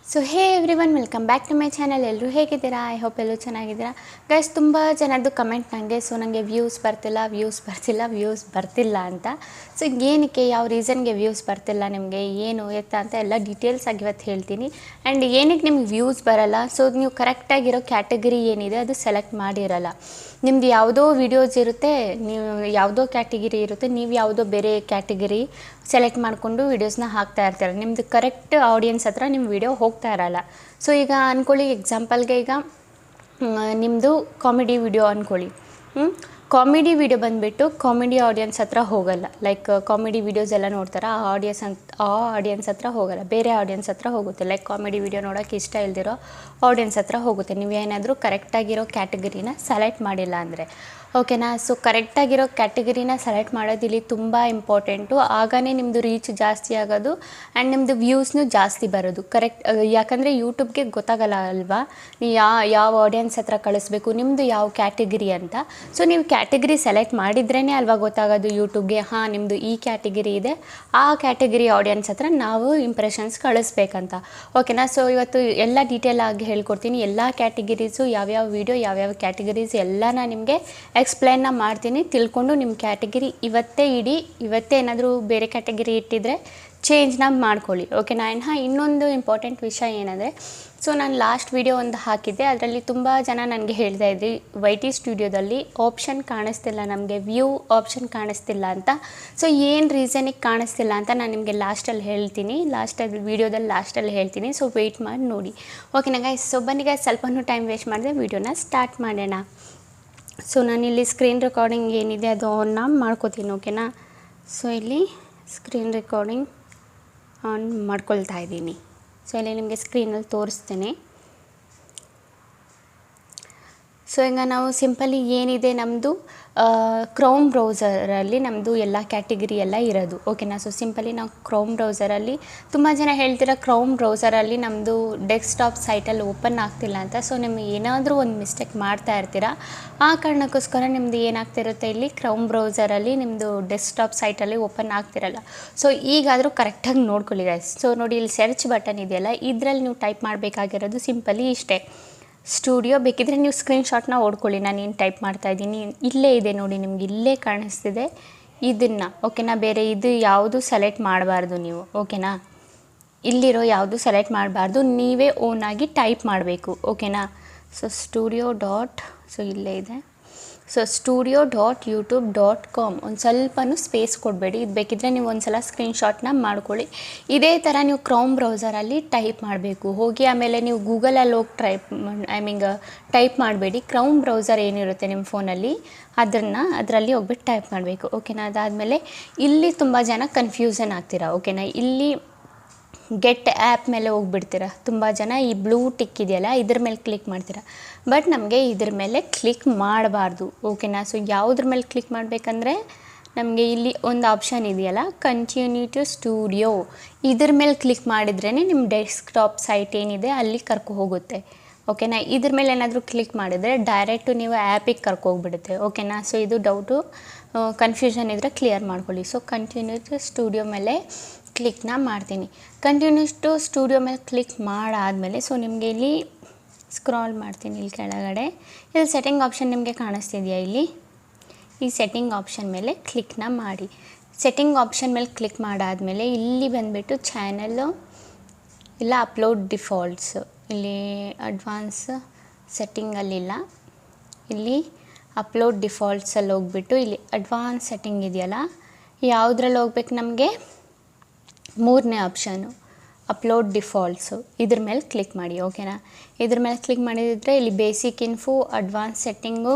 So hey everyone welcome back to my channel. ಎಲ್ಲರೂ ಹೇಗಿದ್ದೀರಾ? I hope ಎಲ್ಲರೂ ಚೆನ್ನಾಗಿದ್ದೀರಾ ಗೈಸ್. ತುಂಬ ಜನದ್ದು ಕಮೆಂಟ್ ನನಗೆ, ಸೊ ನನಗೆ ವ್ಯೂಸ್ ಬರ್ತಿಲ್ಲ ಅಂತ. ಸೊ ಏನಕ್ಕೆ, ಯಾವ ರೀಸನ್ಗೆ ವ್ಯೂಸ್ ಬರ್ತಿಲ್ಲ ನಿಮಗೆ, ಏನು ಎತ್ತ ಅಂತ ಎಲ್ಲ ಡೀಟೇಲ್ಸ್ ಆಗಿ ಇವತ್ತು ಹೇಳ್ತೀನಿ. ಆ್ಯಂಡ್ ಏನಕ್ಕೆ ನಿಮ್ಗೆ ವ್ಯೂಸ್ ಬರಲ್ಲ, ಸೊ ನೀವು ಕರೆಕ್ಟಾಗಿರೋ ಕ್ಯಾಟಗರಿ ಏನಿದೆ ಅದು ಸೆಲೆಕ್ಟ್ ಮಾಡಿರಲ್ಲ. ನಿಮ್ದು ಯಾವುದೋ ವೀಡಿಯೋಸ್ ಇರುತ್ತೆ, ನೀವು ಯಾವುದೋ ಕ್ಯಾಟಗಿರಿ ಇರುತ್ತೆ, ನೀವು ಯಾವುದೋ ಬೇರೆ ಕ್ಯಾಟಗಿರಿ ಸೆಲೆಕ್ಟ್ ಮಾಡಿಕೊಂಡು ವೀಡಿಯೋಸ್ನ ಹಾಕ್ತಾ ಇರ್ತಾರೆ. ನಿಮ್ಮದು ಕರೆಕ್ಟ್ ಆಡಿಯನ್ಸ್ ಹತ್ರ ನಿಮ್ಮ ವೀಡಿಯೋ ಹೋಗ್ತಾ ಇರಲ್ಲ. ಸೊ ಈಗ ಅಂದ್ಕೊಳ್ಳಿ, ಎಕ್ಸಾಂಪಲ್ಗೆ ಈಗ ನಿಮ್ಮದು ಕಾಮಿಡಿ ವಿಡಿಯೋ ಅಂದ್ಕೊಳ್ಳಿ. ಕಾಮಿಡಿ ವಿಡಿಯೋ ಬಂದುಬಿಟ್ಟು ಕಾಮಿಡಿ ಆಡಿಯನ್ಸ್ ಹತ್ರ ಹೋಗಲ್ಲ. ಲೈಕ್ ಕಾಮಿಡಿ ವೀಡಿಯೋಸ್ ಎಲ್ಲ ನೋಡ್ತಾರೆ, ಆ ಆಡಿಯನ್ಸ್ ಹತ್ರ ಹೋಗಲ್ಲ, ಬೇರೆ ಆಡಿಯನ್ಸ್ ಹತ್ರ ಹೋಗುತ್ತೆ. ಲೈಕ್ ಕಾಮಿಡಿ ವಿಡಿಯೋ ನೋಡೋಕ್ಕೆ ಇಷ್ಟ ಇಲ್ದಿರೋ ಆಡಿಯನ್ಸ್ ಹತ್ರ ಹೋಗುತ್ತೆ, ನೀವು ಏನಾದರೂ ಕರೆಕ್ಟಾಗಿರೋ ಕ್ಯಾಟಗರಿನ ಸೆಲೆಕ್ಟ್ ಮಾಡಿಲ್ಲ ಅಂದರೆ. ಓಕೆನಾ? ಸೊ ಕರೆಕ್ಟಾಗಿರೋ ಕ್ಯಾಟಗರಿನ ಸೆಲೆಕ್ಟ್ ಮಾಡೋದು ಇಲ್ಲಿ ತುಂಬ ಇಂಪಾರ್ಟೆಂಟು. ಆಗನೇ ನಿಮ್ಮದು ರೀಚ್ ಜಾಸ್ತಿ ಆಗೋದು ಆ್ಯಂಡ್ ನಿಮ್ಮದು ವ್ಯೂಸ್ನೂ ಜಾಸ್ತಿ ಬರೋದು. ಕರೆಕ್ಟ್, ಯಾಕಂದರೆ ಯೂಟ್ಯೂಬ್ಗೆ ಗೊತ್ತಾಗಲ್ಲ ಅಲ್ವಾ ನೀವು ಯಾವ ಆಡಿಯನ್ಸ್ ಹತ್ರ ಕಳಿಸ್ಬೇಕು, ನಿಮ್ಮದು ಯಾವ ಕ್ಯಾಟಗಿರಿ ಅಂತ. ಸೊ ನೀವು ಕ್ಯಾಟಗಿರಿ ಸೆಲೆಕ್ಟ್ ಮಾಡಿದ್ರೇ ಅಲ್ವಾ ಗೊತ್ತಾಗೋದು ಯೂಟ್ಯೂಬ್ಗೆ, ಹಾಂ ನಿಮ್ಮದು ಈ ಕ್ಯಾಟಗಿರಿ ಇದೆ, ಆ ಕ್ಯಾಟಗಿರಿ ಆಡಿಯನ್ಸ್ ಹತ್ರ ನಾವು ಇಂಪ್ರೆಷನ್ಸ್ ಕಳಿಸ್ಬೇಕಂತ. ಓಕೆನಾ? ಸೊ ಇವತ್ತು ಎಲ್ಲ ಡೀಟೇಲ್ ಆಗಿ ಹೇಳ್ಕೊಡ್ತೀನಿ. ಎಲ್ಲ ಕ್ಯಾಟಗಿರೀಸು, ಯಾವ್ಯಾವ ವೀಡಿಯೋ ಯಾವ್ಯಾವ ಕ್ಯಾಟಗಿರೀಸ್ ಎಲ್ಲ ನಾನು ನಿಮಗೆ ಎಕ್ಸ್ಪ್ಲೈನ್ನ ಮಾಡ್ತೀನಿ. ತಿಳ್ಕೊಂಡು ನಿಮ್ಮ ಕ್ಯಾಟಗಿರಿ ಇವತ್ತೇ ಏನಾದರೂ ಬೇರೆ ಕ್ಯಾಟಗಿರಿ ಇಟ್ಟಿದ್ರೆ ಚೇಂಜ್ನ ಮಾಡ್ಕೊಳ್ಳಿ. ಓಕೆನಾ? ಇನ್ನೊಂದು ಇಂಪಾರ್ಟೆಂಟ್ ವಿಷಯ ಏನಂದರೆ, ಸೊ ನಾನು ಲಾಸ್ಟ್ ವೀಡಿಯೋ ಒಂದು ಹಾಕಿದ್ದೆ, ಅದರಲ್ಲಿ ತುಂಬ ಜನ ನನಗೆ ಹೇಳ್ತಾ ಇದ್ರಿ YT ಸ್ಟುಡಿಯೋದಲ್ಲಿ ಆಪ್ಷನ್ ಕಾಣಿಸ್ತಿಲ್ಲ, ನಮಗೆ ವ್ಯೂ ಆಪ್ಷನ್ ಕಾಣಿಸ್ತಿಲ್ಲ ಅಂತ. ಸೊ ಏನು ರೀಸನಿಗೆ ಕಾಣಿಸ್ತಿಲ್ಲ ಅಂತ ನಾನು ನಿಮಗೆ ಲಾಸ್ಟಲ್ಲಿ ಹೇಳ್ತೀನಿ, ಲಾಸ್ಟಲ್ಲಿ ಹೇಳ್ತೀನಿ. ಸೊ ವೆಯ್ಟ್ ಮಾಡಿ ನೋಡಿ. ಓಕೆನಾ ಗೈಸ್? ಸೊ ಬನ್ನಿ ಗೈಸ್, ಸ್ವಲ್ಪನೂ ಟೈಮ್ ವೇಸ್ಟ್ ಮಾಡಿದೆ, ವೀಡಿಯೋನ ಸ್ಟಾರ್ಟ್ ಮಾಡೋಣ. ಸೊ ನಾನಿಲ್ಲಿ ಸ್ಕ್ರೀನ್ ರೆಕಾರ್ಡಿಂಗ್ ಏನಿದೆ ಅದು ಆನ್ ಮಾಡ್ಕೋತೀನಿ. ಓಕೆನಾ? ಸೊ ಇಲ್ಲಿ ಸ್ಕ್ರೀನ್ ರೆಕಾರ್ಡಿಂಗ್ ಆನ್ ಮಾಡ್ಕೊಳ್ತಾ ಇದ್ದೀನಿ. ಸೊ ಇಲ್ಲಿ ನಿಮಗೆ ಸ್ಕ್ರೀನಲ್ಲಿ ತೋರಿಸ್ತೀನಿ. ಸೊ ಈಗ ನಾವು ಸಿಂಪಲಿ ಏನಿದೆ, ನಮ್ಮದು ಕ್ರೋಮ್ ಬ್ರೌಸರಲ್ಲಿ ನಮ್ಮದು ಎಲ್ಲ ಕ್ಯಾಟಗಿರಿ ಎಲ್ಲ ಇರೋದು. ಓಕೆನಾ? ಸೊ ಸಿಂಪಲಿ ನಾವು ಕ್ರೋಮ್ ಬ್ರೌಸರಲ್ಲಿ, ತುಂಬ ಜನ ಹೇಳ್ತೀರಾ ಕ್ರೋಮ್ ಬ್ರೌಸರಲ್ಲಿ ನಮ್ಮದು ಡೆಸ್ಕ್ಟಾಪ್ ಸೈಟಲ್ಲಿ ಓಪನ್ ಆಗ್ತಿಲ್ಲ ಅಂತ. ಸೊ ನಿಮಗೆ ಏನಾದರೂ ಒಂದು ಮಿಸ್ಟೇಕ್ ಮಾಡ್ತಾ ಇರ್ತೀರಾ, ಆ ಕಾರಣಕ್ಕೋಸ್ಕರ ನಿಮ್ಮದು ಏನಾಗ್ತಿರುತ್ತೆ, ಇಲ್ಲಿ ಕ್ರೋಮ್ ಬ್ರೌಸರಲ್ಲಿ ನಿಮ್ಮದು ಡೆಸ್ಕ್ಟಾಪ್ ಸೈಟಲ್ಲಿ ಓಪನ್ ಆಗ್ತಿರಲ್ಲ. ಸೊ ಈಗಾದರೂ ಕರೆಕ್ಟಾಗಿ ನೋಡ್ಕೊಳ್ಳಿ ಗೈಸ್. ಸೊ ನೋಡಿ, ಇಲ್ಲಿ ಸರ್ಚ್ ಬಟನ್ ಇದೆಯಲ್ಲ, ಇದರಲ್ಲಿ ನೀವು ಟೈಪ್ ಮಾಡಬೇಕಾಗಿರೋದು ಸಿಂಪಲಿ ಇಷ್ಟೇ, ಸ್ಟುಡಿಯೋ. ಬೇಕಿದ್ರೆ ನೀವು ಸ್ಕ್ರೀನ್ಶಾಟ್ನ ಓಡ್ಕೊಳ್ಳಿ, ನಾನು ಏನು ಟೈಪ್ ಮಾಡ್ತಾಯಿದ್ದೀನಿ. ಇಲ್ಲೇ ಇದೆ ನೋಡಿ, ನಿಮ್ಗೆ ಇಲ್ಲೇ ಕಾಣಿಸ್ತಿದೆ ಇದನ್ನು. ಓಕೆನಾ? ಬೇರೆ ಇದು ಯಾವುದು ಸೆಲೆಕ್ಟ್ ಮಾಡಬಾರ್ದು ನೀವು. ಓಕೆನಾ? ಇಲ್ಲಿರೋ ಯಾವುದು ಸೆಲೆಕ್ಟ್ ಮಾಡಬಾರ್ದು, ನೀವೇ ಓನಾಗಿ ಟೈಪ್ ಮಾಡಬೇಕು. ಓಕೆನಾ? ಸೊ ಇಲ್ಲೇ ಇದೆ. ಸೊ studio.youtube.com ಒಂದು ಸ್ವಲ್ಪನೂ ಸ್ಪೇಸ್ ಕೊಡಬೇಡಿ. ಇದು ಬೇಕಿದ್ದರೆ ನೀವು ಒಂದು ಸಲ ಸ್ಕ್ರೀನ್ಶಾಟ್ನ ಮಾಡ್ಕೊಳ್ಳಿ. ಇದೇ ಥರ ನೀವು ಕ್ರೋಮ್ ಬ್ರೌಸರಲ್ಲಿ ಟೈಪ್ ಮಾಡಬೇಕು. ಹೋಗಿ ಆಮೇಲೆ ನೀವು ಗೂಗಲಲ್ಲಿ ಹೋಗಿ ಟೈಪ್ ಮಾಡಬೇಡಿ. ಕ್ರೋಮ್ ಬ್ರೌಸರ್ ಏನಿರುತ್ತೆ ನಿಮ್ಮ ಫೋನಲ್ಲಿ ಅದರಲ್ಲಿ ಹೋಗ್ಬಿಟ್ಟು ಟೈಪ್ ಮಾಡಬೇಕು. ಓಕೆನಾ? ಅದಾದಮೇಲೆ ಇಲ್ಲಿ ತುಂಬ ಜನ ಕನ್ಫ್ಯೂಷನ್ ಆಗ್ತೀರಾ. ಓಕೆನಾ? ಇಲ್ಲಿ ಗೆಟ್ ಆ್ಯಪ್ ಮೇಲೆ ಹೋಗ್ಬಿಡ್ತೀರ ತುಂಬ ಜನ. ಈ ಬ್ಲೂ ಟಿಕ್ ಇದೆಯಲ್ಲ, ಇದ್ರ ಮೇಲೆ ಕ್ಲಿಕ್ ಮಾಡ್ತೀರಾ. ಬಟ್ ನಮಗೆ ಇದ್ರ ಮೇಲೆ ಕ್ಲಿಕ್ ಮಾಡಬಾರ್ದು. ಓಕೆನಾ? ಸೊ ಯಾವುದ್ರ ಮೇಲೆ ಕ್ಲಿಕ್ ಮಾಡಬೇಕಂದ್ರೆ, ನಮಗೆ ಇಲ್ಲಿ ಒಂದು ಆಪ್ಷನ್ ಇದೆಯಲ್ಲ, ಕಂಟಿನ್ಯೂ ಟು ಸ್ಟುಡಿಯೋ, ಇದ್ರ ಮೇಲೆ ಕ್ಲಿಕ್ ಮಾಡಿದ್ರೇ ನಿಮ್ಮ ಡೆಸ್ಕ್ಟಾಪ್ ಸೈಟ್ ಏನಿದೆ ಅಲ್ಲಿ ಕರ್ಕೊ ಹೋಗುತ್ತೆ. ಓಕೆನಾ? ಇದ್ರ ಮೇಲೆ ಏನಾದರೂ ಕ್ಲಿಕ್ ಮಾಡಿದರೆ ಡೈರೆಕ್ಟು ನೀವು ಆ್ಯಪಿಗೆ ಕರ್ಕೋಗ್ಬಿಡುತ್ತೆ. ಓಕೆನಾ? ಸೊ ಇದು ಡೌಟು, ಕನ್ಫ್ಯೂಷನ್ ಇದ್ದರೆ ಕ್ಲಿಯರ್ ಮಾಡ್ಕೊಳ್ಳಿ. ಸೊ ಕಂಟಿನ್ಯೂ ಟು ಸ್ಟುಡಿಯೋ ಮೇಲೆ ಕ್ಲಿಕ್ನ ಮಾಡ್ತೀನಿ. ಕಂಟಿನ್ಯೂ ಟು ಸ್ಟುಡಿಯೋ ಮೇಲೆ ಕ್ಲಿಕ್ ಮಾಡಾದಮೇಲೆ, ಸೊ ನಿಮಗೆ ಇಲ್ಲಿ ಸ್ಕ್ರಾಲ್ ಮಾಡ್ತೀನಿ. ಇಲ್ಲಿ ಕೆಳಗಡೆ ಇಲ್ಲಿ ಸೆಟ್ಟಿಂಗ್ ಆಪ್ಷನ್ ನಿಮಗೆ ಕಾಣಿಸ್ತಿದೆಯಾ, ಇಲ್ಲಿ ಈ ಸೆಟ್ಟಿಂಗ್ ಆಪ್ಷನ್ ಮೇಲೆ ಕ್ಲಿಕ್ನ ಮಾಡಿ. ಸೆಟ್ಟಿಂಗ್ ಆಪ್ಷನ್ ಮೇಲೆ ಕ್ಲಿಕ್ ಮಾಡಾದಮೇಲೆ ಇಲ್ಲಿ ಬಂದುಬಿಟ್ಟು ಚಾನಲ್ಲು ಇಲ್ಲ ಅಪ್ಲೋಡ್ ಡಿಫಾಲ್ಟ್ಸ್, ಇಲ್ಲಿ ಅಡ್ವಾನ್ಸ್ ಸೆಟ್ಟಿಂಗಲ್ಲಿಲ್ಲ, ಇಲ್ಲಿ ಅಪ್ಲೋಡ್ ಡಿಫಾಲ್ಟ್ಸಲ್ಲಿ ಹೋಗ್ಬಿಟ್ಟು ಇಲ್ಲಿ ಅಡ್ವಾನ್ಸ್ ಸೆಟ್ಟಿಂಗ್ ಇದೆಯಲ್ಲ, ಯಾವುದ್ರಲ್ಲಿ ಹೋಗ್ಬೇಕು ನಮಗೆ, ಮೂರನೇ ಆಪ್ಷನು ಅಪ್ಲೋಡ್ ಡಿಫಾಲ್ಟ್ಸು, ಇದ್ರ ಮೇಲೆ ಕ್ಲಿಕ್ ಮಾಡಿ. ಓಕೆನಾ? ಇದ್ರ ಮೇಲೆ ಕ್ಲಿಕ್ ಮಾಡಿದರೆ ಇಲ್ಲಿ ಬೇಸಿಕ್ ಇನ್ಫೋ, ಅಡ್ವಾನ್ಸ್ ಸೆಟ್ಟಿಂಗು,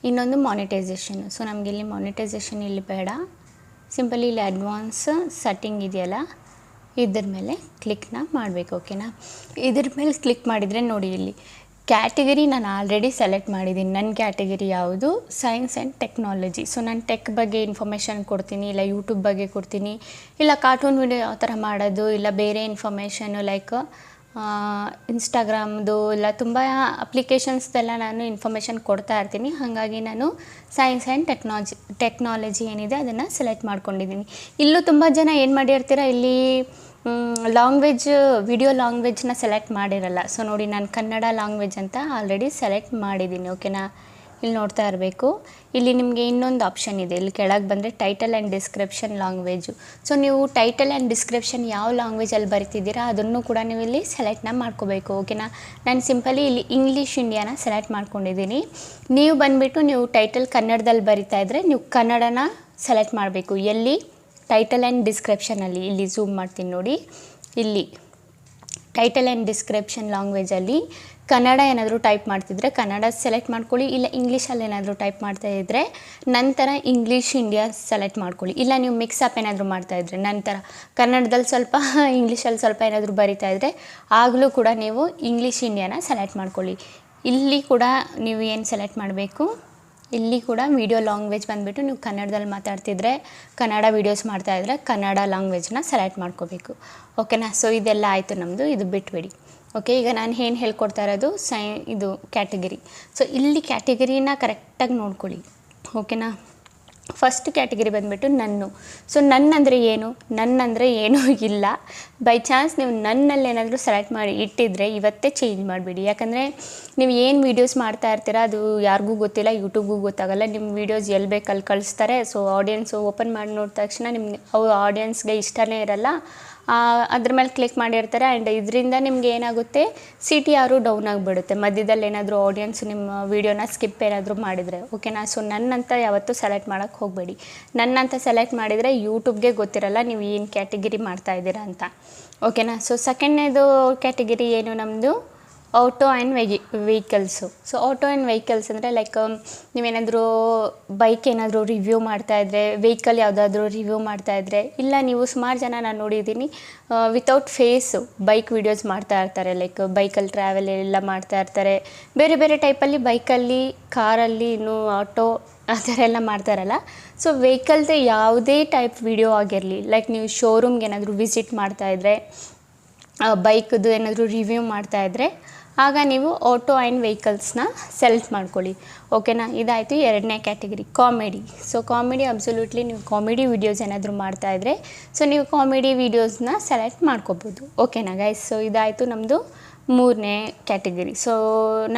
ಇನ್ನೊಂದು ಮಾನಿಟೈಸೇಷನ್. ಸೊ ನಮಗೆ ಇಲ್ಲಿ ಮಾನಿಟೈಸೇಷನ್ ಇಲ್ಲಿ ಬೇಡ, ಸಿಂಪಲಿ ಇಲ್ಲಿ ಅಡ್ವಾನ್ಸ್ ಸೆಟ್ಟಿಂಗ್ ಇದೆಯಲ್ಲ, ಇದ್ರ ಮೇಲೆ ಕ್ಲಿಕ್ನ ಮಾಡಬೇಕು. ಓಕೆನಾ? ಇದ್ರ ಮೇಲೆ ಕ್ಲಿಕ್ ಮಾಡಿದರೆ ನೋಡಿ, ಇಲ್ಲಿ ಕ್ಯಾಟಗಿರಿ ನಾನು ಆಲ್ರೆಡಿ ಸೆಲೆಕ್ಟ್ ಮಾಡಿದ್ದೀನಿ. ನನ್ನ ಕ್ಯಾಟಗಿರಿ ಯಾವುದು, ಸೈನ್ಸ್ ಆ್ಯಂಡ್ ಟೆಕ್ನಾಲಜಿ. ಸೊ ನಾನು ಟೆಕ್ ಬಗ್ಗೆ ಇನ್ಫಾರ್ಮೇಷನ್ ಕೊಡ್ತೀನಿ, ಇಲ್ಲ ಯೂಟ್ಯೂಬ್ ಬಗ್ಗೆ ಕೊಡ್ತೀನಿ, ಇಲ್ಲ ಕಾರ್ಟೂನ್ ವಿಡಿಯೋ ಯಾವ ಥರ ಮಾಡೋದು, ಇಲ್ಲ ಬೇರೆ ಇನ್ಫಾರ್ಮೇಷನು ಲೈಕ್ ಇನ್ಸ್ಟಾಗ್ರಾಮ್ದು, ಇಲ್ಲ ತುಂಬ ಅಪ್ಲಿಕೇಶನ್ಸ್ದೆಲ್ಲ ನಾನು ಇನ್ಫಾರ್ಮೇಷನ್ ಕೊಡ್ತಾ ಇರ್ತೀನಿ. ಹಾಗಾಗಿ ನಾನು ಸೈನ್ಸ್ ಆ್ಯಂಡ್ ಟೆಕ್ನಾಲಜಿ ಏನಿದೆ ಅದನ್ನು ಸೆಲೆಕ್ಟ್ ಮಾಡ್ಕೊಂಡಿದ್ದೀನಿ. ಇಲ್ಲೂ ತುಂಬ ಜನ ಏನು ಮಾಡಿರ್ತೀರ, ಇಲ್ಲಿ ಲ್ಯಾಂಗ್ವೇಜ್ ವಿಡಿಯೋ ಲ್ಯಾಂಗ್ವೇಜ್ನ ಸೆಲೆಕ್ಟ್ ಮಾಡಿರಲ್ಲ. ಸೊ ನೋಡಿ ನಾನು ಕನ್ನಡ ಲ್ಯಾಂಗ್ವೇಜ್ ಅಂತ ಆಲ್ರೆಡಿ ಸೆಲೆಕ್ಟ್ ಮಾಡಿದ್ದೀನಿ. ಓಕೆನಾ, ಇಲ್ಲಿ ನೋಡ್ತಾ ಇರಬೇಕು. ಇಲ್ಲಿ ನಿಮಗೆ ಇನ್ನೊಂದು ಆಪ್ಷನ್ ಇದೆ, ಇಲ್ಲಿ ಕೆಳಗೆ ಬಂದರೆ title and description language. So ನೀವು ಟೈಟಲ್ ಆ್ಯಂಡ್ ಡಿಸ್ಕ್ರಿಪ್ಷನ್ ಯಾವ ಲ್ಯಾಂಗ್ವೇಜಲ್ಲಿ ಬರಿತಿದ್ದೀರಾ ಅದನ್ನು ಕೂಡ ನೀವು ಇಲ್ಲಿ ಸೆಲೆಕ್ಟ್ನ ಮಾಡ್ಕೋಬೇಕು. ಓಕೆನಾ, ನಾನು ಸಿಂಪಲಿ ಇಲ್ಲಿ ಇಂಗ್ಲೀಷ್ ಇಂಡಿಯಾನ ಸೆಲೆಕ್ಟ್ ಮಾಡ್ಕೊಂಡಿದ್ದೀನಿ. ನೀವು ಬಂದುಬಿಟ್ಟು ನೀವು ಟೈಟಲ್ ಕನ್ನಡದಲ್ಲಿ ಬರಿತಾ ಇದ್ದರೆ ನೀವು ಕನ್ನಡನ ಸೆಲೆಕ್ಟ್ ಮಾಡಬೇಕು. ಎಲ್ಲಿ? ಟೈಟಲ್ ಆ್ಯಂಡ್ ಡಿಸ್ಕ್ರಿಪ್ಷನಲ್ಲಿ. ಇಲ್ಲಿ ಝೂಮ್ ಮಾಡ್ತೀನಿ ನೋಡಿ. ಇಲ್ಲಿ ಟೈಟಲ್ ಆ್ಯಂಡ್ ಡಿಸ್ಕ್ರಿಪ್ಷನ್ ಲ್ಯಾಂಗ್ವೇಜಲ್ಲಿ ಕನ್ನಡ ಏನಾದರೂ ಟೈಪ್ ಮಾಡ್ತಿದ್ರೆ ಕನ್ನಡ ಸೆಲೆಕ್ಟ್ ಮಾಡ್ಕೊಳ್ಳಿ, ಇಲ್ಲ ಇಂಗ್ಲೀಷಲ್ಲಿ ಏನಾದರೂ ಟೈಪ್ ಮಾಡ್ತಾಯಿದ್ರೆ ನಂತರ ಇಂಗ್ಲೀಷ್ ಇಂಡಿಯಾ ಸೆಲೆಕ್ಟ್ ಮಾಡ್ಕೊಳ್ಳಿ. ಇಲ್ಲ ನೀವು ಮಿಕ್ಸಪ್ ಏನಾದರೂ ಮಾಡ್ತಾಯಿದ್ರೆ ನಂತರ ಕನ್ನಡದಲ್ಲಿ ಸ್ವಲ್ಪ ಇಂಗ್ಲೀಷಲ್ಲಿ ಸ್ವಲ್ಪ ಏನಾದರೂ ಬರಿತಾಯಿದ್ರೆ ಆಗಲೂ ಕೂಡ ನೀವು ಇಂಗ್ಲೀಷ್ ಇಂಡಿಯಾನ ಸೆಲೆಕ್ಟ್ ಮಾಡ್ಕೊಳ್ಳಿ. ಇಲ್ಲಿ ಕೂಡ ನೀವು ಏನು ಸೆಲೆಕ್ಟ್ ಮಾಡಬೇಕು, ಇಲ್ಲಿ ಕೂಡ ವಿಡಿಯೋ ಲ್ಯಾಂಗ್ವೇಜ್ ಬಂದುಬಿಟ್ಟು ನೀವು ಕನ್ನಡದಲ್ಲಿ ಮಾತಾಡ್ತಿದ್ರೆ ಕನ್ನಡ ವೀಡಿಯೋಸ್ ಮಾಡ್ತಾಯಿದ್ರೆ ಕನ್ನಡ ಲ್ಯಾಂಗ್ವೇಜ್ನ ಸೆಲೆಕ್ಟ್ ಮಾಡ್ಕೋಬೇಕು. ಓಕೆನಾ, ಸೊ ಇದೆಲ್ಲ ಆಯಿತು ನಮ್ಮದು. ಇದು ಬಿಟ್ಬಿಡಿ. ಓಕೆ, ಈಗ ನಾನು ಏನು ಹೇಳ್ಕೊಡ್ತಾ ಇರೋದು ಇದು ಕ್ಯಾಟಗರಿ. ಸೊ ಇಲ್ಲಿ ಕ್ಯಾಟಗರಿನ ಕರೆಕ್ಟಾಗಿ ನೋಡ್ಕೊಳ್ಳಿ. ಓಕೆನಾ, ಫಸ್ಟ್ ಕ್ಯಾಟಗರಿ ಬಂದುಬಿಟ್ಟು ನನ್ನು. ಸೊ ನನ್ನಂದರೆ ಏನು? ನನ್ನಂದರೆ ಏನೂ ಇಲ್ಲ. ಬೈ ಚಾನ್ಸ್ ನೀವು ನನ್ನಲ್ಲಿ ಏನಾದರೂ ಸೆಲೆಕ್ಟ್ ಮಾಡಿ ಇಟ್ಟಿದ್ರೆ ಇವತ್ತೇ ಚೇಂಜ್ ಮಾಡಿಬಿಡಿ. ಯಾಕಂದರೆ ನೀವು ಏನು ವೀಡಿಯೋಸ್ ಮಾಡ್ತಾ ಇರ್ತೀರ ಅದು ಯಾರಿಗೂ ಗೊತ್ತಿಲ್ಲ, ಯೂಟ್ಯೂಬ್ಗೂ ಗೊತ್ತಾಗಲ್ಲ. ನಿಮ್ಮ ವೀಡಿಯೋಸ್ ಎಲ್ಲಿ ಬೇಕಲ್ಲಿ ಕಳಿಸ್ತಾರೆ. ಸೊ ಆಡಿಯನ್ಸು ಓಪನ್ ಮಾಡಿ ನೋಡಿದ ತಕ್ಷಣ ನಿಮ್ಗೆ ಅವು ಆಡಿಯನ್ಸ್ಗೆ ಇಷ್ಟನೇ ಇರಲ್ಲ, ಅದ್ರ ಮೇಲೆ ಕ್ಲಿಕ್ ಮಾಡಿರ್ತಾರೆ. ಆ್ಯಂಡ್ ಇದರಿಂದ ನಿಮ್ಗೆ ಏನಾಗುತ್ತೆ, CTR ಡೌನ್ ಆಗಿಬಿಡುತ್ತೆ ಮಧ್ಯದಲ್ಲಿ ಏನಾದರೂ ಆಡಿಯನ್ಸ್ ನಿಮ್ಮ ವೀಡಿಯೋನ ಸ್ಕಿಪ್ ಏನಾದರೂ ಮಾಡಿದರೆ. ಓಕೆನಾ, ಸೊ ನನ್ನಂತ ಯಾವತ್ತೂ ಸೆಲೆಕ್ಟ್ ಮಾಡೋಕ್ಕೆ ಹೋಗಬೇಡಿ. ನನ್ನಂತ ಸೆಲೆಕ್ಟ್ ಮಾಡಿದರೆ ಯೂಟ್ಯೂಬ್ಗೆ ಗೊತ್ತಿರಲ್ಲ ನೀವು ಏನು ಕ್ಯಾಟಗಿರಿ ಮಾಡ್ತಾಯಿದ್ದೀರಾ ಅಂತ. ಓಕೆನಾ, ಸೊ ಸೆಕೆಂಡ್ನೇದು ಕ್ಯಾಟಗಿರಿ ಏನು ನಮ್ಮದು? Auto and vehicles. So auto and vehicles ಅಂದರೆ ಲೈಕ್ ನೀವೇನಾದರೂ ಬೈಕ್ ಏನಾದರೂ ರಿವ್ಯೂ ಮಾಡ್ತಾಯಿದ್ರೆ, ವೆಹಿಕಲ್ ಯಾವುದಾದ್ರೂ ರಿವ್ಯೂ ಮಾಡ್ತಾಯಿದ್ರೆ, ಇಲ್ಲ ನೀವು ಸುಮಾರು ಜನ ನಾನು ನೋಡಿದ್ದೀನಿ ವಿತೌಟ್ ಫೇಸು ಬೈಕ್ ವೀಡಿಯೋಸ್ ಮಾಡ್ತಾ ಇರ್ತಾರೆ. ಲೈಕ್ ಬೈಕಲ್ಲಿ ಟ್ರಾವೆಲ್ ಎಲ್ಲ ಮಾಡ್ತಾ ಇರ್ತಾರೆ. ಬೇರೆ ಬೇರೆ ಟೈಪಲ್ಲಿ ಬೈಕಲ್ಲಿ, ಕಾರಲ್ಲಿ, ಇನ್ನೂ ಆಟೋ ಆ ಥರ ಎಲ್ಲ ಮಾಡ್ತಾರಲ್ಲ. ಸೊ ವೆಹಿಕಲ್ದು ಯಾವುದೇ ಟೈಪ್ ವೀಡಿಯೋ ಆಗಿರಲಿ, ಲೈಕ್ ನೀವು ಶೋರೂಮ್ಗೆ ಏನಾದರೂ ವಿಸಿಟ್ ಮಾಡ್ತಾಯಿದ್ರೆ, ಬೈಕ್ದು ಏನಾದರೂ ರಿವ್ಯೂ ಮಾಡ್ತಾಯಿದ್ರೆ ಆಗ ನೀವು ಆಟೋ ಆ್ಯಂಡ್ ವೆಹಿಕಲ್ಸ್ನ ಸೆಲೆಕ್ಟ್ ಮಾಡ್ಕೊಳ್ಳಿ. ಓಕೆನಾ, ಇದಾಯಿತು ಎರಡನೇ category comedy. So comedy absolutely ನೀವು ಕಾಮಿಡಿ ವೀಡಿಯೋಸ್ ಏನಾದರೂ ಮಾಡ್ತಾಯಿದ್ರೆ ಸೊ ನೀವು ಕಾಮಿಡಿ ವೀಡಿಯೋಸ್ನ ಸೆಲೆಕ್ಟ್ ಮಾಡ್ಕೋಬೋದು. ಓಕೆನಾ ಗೈಸ್, ಸೊ ಇದಾಯಿತು ನಮ್ಮದು ಮೂರನೇ ಕ್ಯಾಟಗರಿ. ಸೊ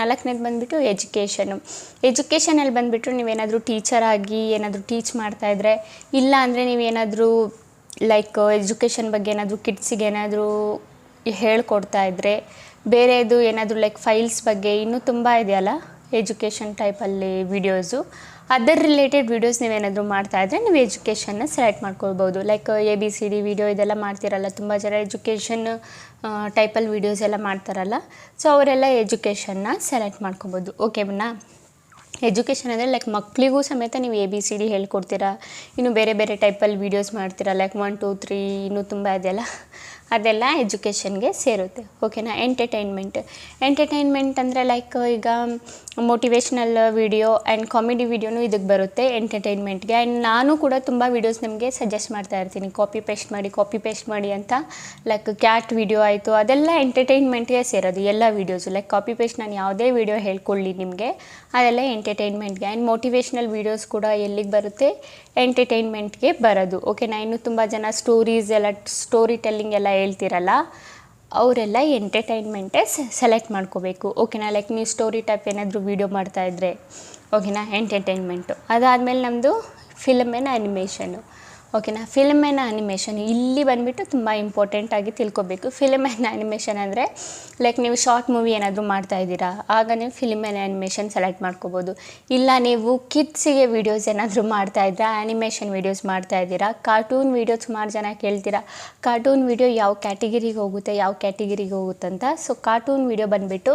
ನಾಲ್ಕನೇದು ಬಂದುಬಿಟ್ಟು ಎಜುಕೇಷನು. ಎಜುಕೇಷನಲ್ಲಿ ಬಂದುಬಿಟ್ಟು ನೀವೇನಾದರೂ ಟೀಚರಾಗಿ ಏನಾದರೂ ಟೀಚ್ ಮಾಡ್ತಾಯಿದ್ರೆ, ಇಲ್ಲ ಅಂದರೆ ನೀವೇನಾದರೂ ಲೈಕ್ ಎಜುಕೇಷನ್ ಬಗ್ಗೆ ಏನಾದರೂ ಕಿಡ್ಸಿಗೆ ಏನಾದರೂ ಹೇಳ್ಕೊಡ್ತಾ ಇದ್ದರೆ, ಬೇರೆದು ಏನಾದರೂ ಲೈಕ್ ಫೈಲ್ಸ್ ಬಗ್ಗೆ ಇನ್ನೂ ತುಂಬ ಇದೆಯಲ್ಲ ಎಜುಕೇಷನ್ ಟೈಪಲ್ಲಿ ವೀಡಿಯೋಸು, ಅದರ್ ರಿಲೇಟೆಡ್ ವೀಡಿಯೋಸ್ ನೀವೇನಾದರೂ ಮಾಡ್ತಾಯಿದ್ರೆ ನೀವು ಎಜುಕೇಷನ್ನ ಸೆಲೆಕ್ಟ್ ಮಾಡ್ಕೊಳ್ಬೋದು. ಲೈಕ್ ABCD ವೀಡಿಯೋ ಇದೆಲ್ಲ ಮಾಡ್ತಿರಲ್ಲ ತುಂಬ ಜನ, ಎಜುಕೇಷನ್ ಟೈಪಲ್ಲಿ ವೀಡಿಯೋಸ್ ಎಲ್ಲ ಮಾಡ್ತಾರಲ್ಲ, ಸೊ ಅವರೆಲ್ಲ ಎಜುಕೇಷನ್ನ ಸೆಲೆಕ್ಟ್ ಮಾಡ್ಕೊಬೋದು. ಓಕೆನಾ, ಎಜುಕೇಷನ್ ಅಂದರೆ ಲೈಕ್ ಮಕ್ಕಳಿಗೂ ಸಮೇತ ನೀವು ABCD ಹೇಳ್ಕೊಡ್ತೀರಾ, ಇನ್ನು ಬೇರೆ ಬೇರೆ ಟೈಪಲ್ಲಿ ವೀಡಿಯೋಸ್ ಮಾಡ್ತೀರಾ, ಲೈಕ್ 1 2 3 ಇನ್ನೂ ತುಂಬ ಇದೆಯಲ್ಲ, ಅದೆಲ್ಲ ಎಜುಕೇಷನ್ಗೆ ಸೇರುತ್ತೆ. ಓಕೆನಾ, ಎಂಟರ್ಟೈನ್ಮೆಂಟ್ ಅಂದರೆ ಲೈಕ್ ಈಗ ಮೋಟಿವೇಶ್ನಲ್ ವೀಡಿಯೋ ಆ್ಯಂಡ್ ಕಾಮಿಡಿ ವೀಡಿಯೋನು ಇದಕ್ಕೆ ಬರುತ್ತೆ ಎಂಟರ್ಟೈನ್ಮೆಂಟ್ಗೆ. ಆ್ಯಂಡ್ ನಾನು ಕೂಡ ತುಂಬ ವೀಡಿಯೋಸ್ ನಿಮಗೆ ಸಜೆಸ್ಟ್ ಮಾಡ್ತಾ ಇರ್ತೀನಿ, ಕಾಪಿ ಪೇಸ್ಟ್ ಮಾಡಿ ಅಂತ. ಲೈಕ್ ಕ್ಯಾಟ್ ವೀಡಿಯೋ ಆಯಿತು, ಅದೆಲ್ಲ ಎಂಟರ್ಟೈನ್ಮೆಂಟ್ಗೆ ಸೇರೋದು ಎಲ್ಲ ವೀಡಿಯೋಸು. ಲೈಕ್ ಕಾಪಿ ಪೇಸ್ಟ್ ನಾನು ಯಾವುದೇ ವೀಡಿಯೋ ಹೇಳ್ಕೊಳ್ಳಿ ನಿಮಗೆ ಅದೆಲ್ಲ ಎಂಟರ್ಟೈನ್ಮೆಂಟ್ಗೆ. ಆ್ಯಂಡ್ ಮೋಟಿವೇಶ್ನಲ್ ವೀಡಿಯೋಸ್ ಕೂಡ ಎಲ್ಲಿಗೆ ಬರುತ್ತೆ, ಎಂಟರ್ಟೈನ್ಮೆಂಟ್ಗೆ ಬರೋದು. ಓಕೆನಾ, ಇನ್ನೂ ತುಂಬ ಜನ ಸ್ಟೋರಿ ಟೆಲ್ಲಿಂಗ್ ಎಲ್ಲ ಹೇಳ್ತಿರಲ್ಲ, ಅವರೆಲ್ಲ ಎಂಟರ್ಟೈನ್ಮೆಂಟೇ ಸೆಲೆಕ್ಟ್ ಮಾಡ್ಕೋಬೇಕು. ಓಕೆನಾ, ಲೈಕ್ ನೀವು ಸ್ಟೋರಿ ಟೈಪ್ ಏನಾದರೂ ವೀಡಿಯೋ ಮಾಡ್ತಾಯಿದ್ರೆ ಓಕೆನಾ ಎಂಟರ್ಟೈನ್ಮೆಂಟು. ಅದಾದಮೇಲೆ ನಮ್ಮದು ಫಿಲ್ಮ್ ಆ್ಯಂಡ್ ಆ್ಯನಿಮೇಷನು. ಓಕೆನಾ, ಫಿಲ್ಮ್ ಆ್ಯಂಡ್ ಆ್ಯನಿಮೇಷನ್ ಇಲ್ಲಿ ಬಂದುಬಿಟ್ಟು ತುಂಬ ಇಂಪಾರ್ಟೆಂಟಾಗಿ ತಿಳ್ಕೊಬೇಕು. ಫಿಲ್ಮ್ ಆ್ಯಂಡ್ ಆ್ಯನಿಮೇಷನ್ ಅಂದರೆ ಲೈಕ್ ನೀವು ಶಾರ್ಟ್ ಮೂವಿ ಏನಾದರೂ ಮಾಡ್ತಾಯಿದ್ದೀರಾ ಆಗ ನೀವು ಫಿಲ್ಮ್ ಆ್ಯಂಡ್ ಆ್ಯನಿಮೇಷನ್ ಸೆಲೆಕ್ಟ್ ಮಾಡ್ಕೋಬೋದು. ಇಲ್ಲ ನೀವು ಕಿಡ್ಸಿಗೆ ವೀಡಿಯೋಸ್ ಏನಾದರೂ ಮಾಡ್ತಾಯಿದ್ದೀರಾ, ಆ್ಯನಿಮೇಷನ್ ವೀಡಿಯೋಸ್ ಮಾಡ್ತಾಯಿದ್ದೀರಾ, ಕಾರ್ಟೂನ್ ವೀಡಿಯೋ ಸುಮಾರು ಜನ ಕೇಳ್ತೀರಾ ಕಾರ್ಟೂನ್ ವೀಡಿಯೋ ಯಾವ ಕ್ಯಾಟಗಿರಿಗೆ ಹೋಗುತ್ತೆ ಅಂತ. ಸೊ ಕಾರ್ಟೂನ್ ವೀಡಿಯೋ ಬಂದುಬಿಟ್ಟು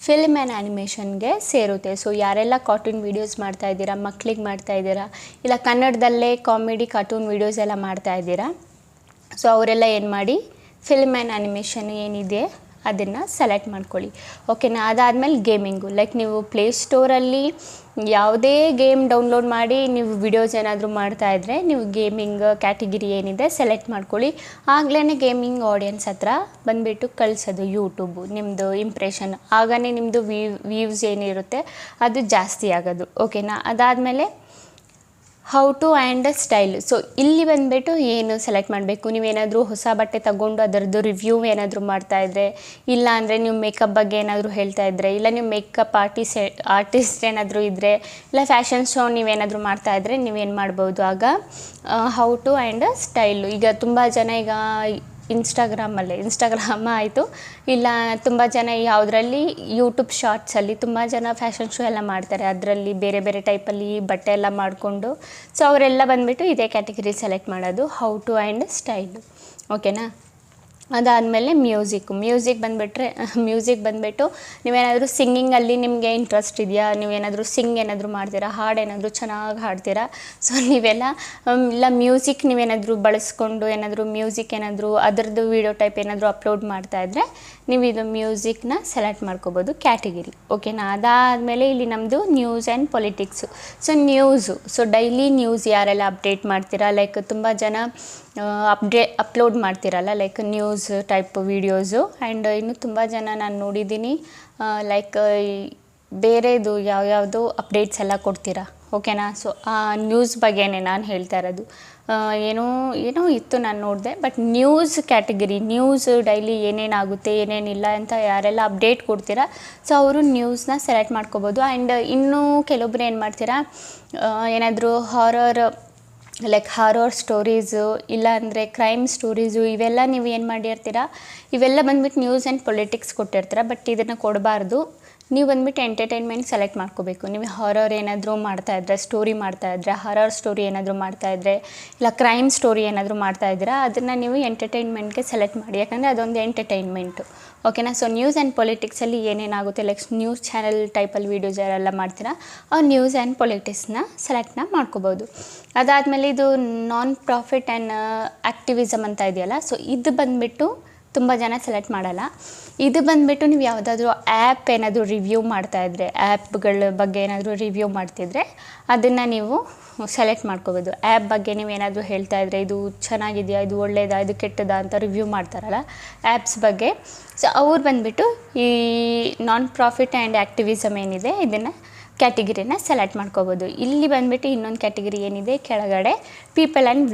ಫಿಲ್ಮ್ ಆ್ಯಂಡ್ ಆ್ಯನಿಮೇಷನ್ಗೆ ಸೇರುತ್ತೆ. ಸೊ ಯಾರೆಲ್ಲ ಕಾರ್ಟೂನ್ ವೀಡಿಯೋಸ್ ಮಾಡ್ತಾಯಿದ್ದೀರಾ, ಮಕ್ಳಿಗೆ ಮಾಡ್ತಾಯಿದ್ದೀರಾ, ಇಲ್ಲ ಕನ್ನಡದಲ್ಲೇ ಕಾಮಿಡಿ ಕಾರ್ಟೂನ್ ವೀಡಿಯೋಸ್ ಎಲ್ಲ ಮಾಡ್ತಾಯಿದ್ದೀರಾ, ಸೊ ಅವರೆಲ್ಲ ಏನು ಮಾಡಿ ಫಿಲ್ಮ್ ಆ್ಯಂಡ್ ಆ್ಯನಿಮೇಷನ್ ಏನಿದೆ ಅದನ್ನು ಸೆಲೆಕ್ಟ್ ಮಾಡ್ಕೊಳ್ಳಿ. ಓಕೆನಾ, ಅದಾದಮೇಲೆ ಗೇಮಿಂಗು. ಲೈಕ್ ನೀವು ಪ್ಲೇಸ್ಟೋರಲ್ಲಿ ಯಾವುದೇ ಗೇಮ್ ಡೌನ್ಲೋಡ್ ಮಾಡಿ ನೀವು ವಿಡಿಯೋಸ್ ಏನಾದರೂ ಮಾಡ್ತಾಯಿದ್ರೆ ನೀವು ಗೇಮಿಂಗ್ ಕ್ಯಾಟಗಿರಿ ಏನಿದೆ ಸೆಲೆಕ್ಟ್ ಮಾಡ್ಕೊಳ್ಳಿ. ಆಗಲೇ ಗೇಮಿಂಗ್ ಆಡಿಯನ್ಸ್ ಹತ್ರ ಬಂದುಬಿಟ್ಟು ಕಳಿಸೋದು ಯೂಟ್ಯೂಬು ನಿಮ್ಮದು ಇಂಪ್ರೆಷನ್, ಆಗನೇ ನಿಮ್ಮದು ವ್ಯೂಸ್ ಏನಿರುತ್ತೆ ಅದು ಜಾಸ್ತಿ ಆಗೋದು. ಓಕೆನಾ, ಅದಾದಮೇಲೆ how to and style. So ಇಲ್ಲಿ ಬಂದುಬಿಟ್ಟು ಏನು ಸೆಲೆಕ್ಟ್ ಮಾಡಬೇಕು, ನೀವೇನಾದರೂ ಹೊಸ ಬಟ್ಟೆ ತಗೊಂಡು ಅದರದ್ದು ರಿವ್ಯೂ ಏನಾದರೂ ಮಾಡ್ತಾಯಿದ್ರೆ, ಇಲ್ಲ ಅಂದರೆ ನೀವು ಮೇಕಪ್ ಬಗ್ಗೆ ಏನಾದರೂ ಹೇಳ್ತಾ ಇದ್ದರೆ, ಇಲ್ಲ ನೀವು ಮೇಕಪ್ ಆರ್ಟಿಸ್ಟ್ ಏನಾದರೂ ಇದ್ದರೆ, ಇಲ್ಲ ಫ್ಯಾಷನ್ ಶೋ ನೀವೇನಾದರೂ ಮಾಡ್ತಾಯಿದ್ರೆ ನೀವೇನು ಮಾಡ್ಬೋದು ಆಗ ಹೌ ಟು ಆ್ಯಂಡ್ ಸ್ಟೈಲು. ಈಗ ತುಂಬ ಜನ ಈಗ ಇನ್ಸ್ಟಾಗ್ರಾಮ್ ಆಯಿತು, ಇಲ್ಲ ತುಂಬ ಜನ ಯಾವುದರಲ್ಲಿ ಯೂಟ್ಯೂಬ್ ಶಾರ್ಟ್ಸಲ್ಲಿ ತುಂಬ ಜನ ಫ್ಯಾಷನ್ ಶೋ ಎಲ್ಲ ಮಾಡ್ತಾರೆ, ಅದರಲ್ಲಿ ಬೇರೆ ಬೇರೆ ಟೈಪಲ್ಲಿ ಬಟ್ಟೆ ಎಲ್ಲ ಮಾಡಿಕೊಂಡು, ಸೊ ಅವರೆಲ್ಲ ಬಂದುಬಿಟ್ಟು ಇದೇ ಕ್ಯಾಟಗರಿ ಸೆಲೆಕ್ಟ್ ಮಾಡೋದು ಹೌ ಟು ಆ್ಯಂಡ್ ಸ್ಟೈಲು. ಓಕೆನಾ. ಅದಾದಮೇಲೆ ಮ್ಯೂಸಿಕ್ ಬಂದುಬಿಟ್ಟು ನೀವೇನಾದರೂ ಸಿಂಗಿಂಗಲ್ಲಿ ನಿಮಗೆ ಇಂಟ್ರೆಸ್ಟ್ ಇದೆಯಾ, ನೀವೇನಾದರೂ ಏನಾದರೂ ಮಾಡ್ತೀರಾ, ಹಾಡೇನಾದರೂ ಚೆನ್ನಾಗಿ ಹಾಡ್ತೀರಾ, ಸೊ ನೀವೆಲ್ಲ ಇಲ್ಲ ಮ್ಯೂಸಿಕ್ ನೀವೇನಾದರೂ ಬಳಸ್ಕೊಂಡು ಮ್ಯೂಸಿಕ್ ಅದರದ್ದು ವೀಡಿಯೋ ಟೈಪ್ ಏನಾದರೂ ಅಪ್ಲೋಡ್ ಮಾಡ್ತಾಯಿದ್ರೆ ನೀವು ಇದು ಮ್ಯೂಸಿಕ್ನ ಸೆಲೆಕ್ಟ್ ಮಾಡ್ಕೋಬೋದು ಕ್ಯಾಟಗಿರಿ. ಓಕೆನಾ. ಅದಾದಮೇಲೆ ಇಲ್ಲಿ ನಮ್ಮದು news and politics. So daily news ಯಾರೆಲ್ಲ ಅಪ್ಡೇಟ್ ಮಾಡ್ತೀರಾ, ಲೈಕ್ ತುಂಬ ಜನ ಅಪ್ಲೋಡ್ ಮಾಡ್ತಿರಲ್ಲ, like news type videos. And ಇನ್ನು ತುಂಬ ಜನ ನಾನು ನೋಡಿದ್ದೀನಿ ಲೈಕ್ ಬೇರೆದು ಯಾವ್ಯಾವುದು ಅಪ್ಡೇಟ್ಸ್ ಎಲ್ಲ ಕೊಡ್ತೀರಾ. ಓಕೆನಾ. ಸೊ ಆ ನ್ಯೂಸ್ ಬಗ್ಗೆನೇ ನಾನು ಹೇಳ್ತಾ ಇರೋದು. ಏನೋ ಇತ್ತು ನಾನು ನೋಡಿದೆ, but news category, news daily ಏನೇನಾಗುತ್ತೆ ಏನೇನಿಲ್ಲ ಅಂತ ಯಾರೆಲ್ಲ ಅಪ್ಡೇಟ್ ಕೊಡ್ತೀರಾ, ಸೊ ಅವರು ನ್ಯೂಸ್ನ ಸೆಲೆಕ್ಟ್ ಮಾಡ್ಕೋಬೋದು. ಆ್ಯಂಡ್ ಇನ್ನೂ ಕೆಲವೊಬ್ರು ಏನು ಮಾಡ್ತೀರಾ, ಏನಾದರೂ ಹಾರರ್ ಸ್ಟೋರೀಸು, ಇಲ್ಲ ಅಂದರೆ ಕ್ರೈಮ್ ಸ್ಟೋರೀಸು, ಇವೆಲ್ಲ ನೀವು ಏನು ಮಾಡಿರ್ತೀರಾ, ಇವೆಲ್ಲ ಬಂದುಬಿಟ್ಟು ನ್ಯೂಸ್ ಆ್ಯಂಡ್ ಪೊಲಿಟಿಕ್ಸ್ ಕೊಟ್ಟಿರ್ತೀರ, ಬಟ್ ಇದನ್ನು ಕೊಡಬಾರ್ದು. ನೀವು ಬಂದುಬಿಟ್ಟು ಎಂಟರ್ಟೈನ್ಮೆಂಟ್ ಸೆಲೆಕ್ಟ್ ಮಾಡ್ಕೋಬೇಕು. ನೀವು ಹಾರರ್ ಏನಾದರೂ ಮಾಡ್ತಾಯಿದ್ರೆ, ಹಾರರ್ ಸ್ಟೋರಿ ಏನಾದರೂ ಮಾಡ್ತಾಯಿದ್ರೆ, ಇಲ್ಲ ಕ್ರೈಮ್ ಸ್ಟೋರಿ ಏನಾದರೂ ಮಾಡ್ತಾಯಿದ್ದೀರಾ, ಅದನ್ನು ನೀವು ಎಂಟರ್ಟೈನ್ಮೆಂಟ್ಗೆ ಸೆಲೆಕ್ಟ್ ಮಾಡಿ, ಯಾಕಂದರೆ ಅದೊಂದು ಎಂಟರ್ಟೈನ್ಮೆಂಟು. ಓಕೆನಾ. ಸೊ ನ್ಯೂಸ್ ಆ್ಯಂಡ್ ಪೊಲಿಟಿಕ್ಸಲ್ಲಿ ಏನೇನಾಗುತ್ತೆ, ಲೈಕ್ ನ್ಯೂಸ್ ಚಾನಲ್ ಟೈಪಲ್ಲಿ ವೀಡಿಯೋಸ್ ಯಾರೆಲ್ಲ ಮಾಡ್ತೀರಾ ಆ ನ್ಯೂಸ್ ಆ್ಯಂಡ್ ಪೊಲಿಟಿಕ್ಸ್ನ ಸೆಲೆಕ್ಟ್ನ ಮಾಡ್ಕೋಬೋದು. ಅದಾದಮೇಲೆ ಇದು ನಾನ್ ಪ್ರಾಫಿಟ್ ಆ್ಯಂಡ್ ಆ್ಯಕ್ಟಿವಿಸಮ್ ಅಂತ ಇದೆಯಲ್ಲ, ಸೊ ಇದು ಬಂದುಬಿಟ್ಟು ತುಂಬ ಜನ ಸೆಲೆಕ್ಟ್ ಮಾಡಲ್ಲ. ಇದು ಬಂದುಬಿಟ್ಟು ನೀವು ಯಾವುದಾದ್ರೂ ಆ್ಯಪ್ ಏನಾದರೂ ರಿವ್ಯೂ ಮಾಡ್ತಾಯಿದ್ರೆ, ಆ್ಯಪ್ಗಳ ಬಗ್ಗೆ ಏನಾದರೂ ರಿವ್ಯೂ ಮಾಡ್ತಿದ್ರೆ ಅದನ್ನು ನೀವು ಸೆಲೆಕ್ಟ್ ಮಾಡ್ಕೋಬೋದು. ಆ್ಯಪ್ ಬಗ್ಗೆ ನೀವು ಏನಾದರೂ ಹೇಳ್ತಾ ಇದ್ದರೆ, ಇದು ಚೆನ್ನಾಗಿದೆಯಾ, ಇದು ಒಳ್ಳೆಯದಾ, ಇದು ಕೆಟ್ಟದಾ ಅಂತ ರಿವ್ಯೂ ಮಾಡ್ತಾರಲ್ಲ ಆ್ಯಪ್ಸ್ ಬಗ್ಗೆ, ಸೊ ಅವ್ರು ಬಂದುಬಿಟ್ಟು ಈ ನಾನ್ ಪ್ರಾಫಿಟ್ ಆ್ಯಂಡ್ ಆ್ಯಕ್ಟಿವಿಸಮ್ ಏನಿದೆ ಇದನ್ನು ಕ್ಯಾಟಗಿರಿನ ಸೆಲೆಕ್ಟ್ ಮಾಡ್ಕೋಬೋದು. ಇಲ್ಲಿ ಬಂದುಬಿಟ್ಟು ಇನ್ನೊಂದು ಕ್ಯಾಟಗಿರಿ ಏನಿದೆ ಕೆಳಗಡೆ, ಪೀಪಲ್ ಆ್ಯಂಡ್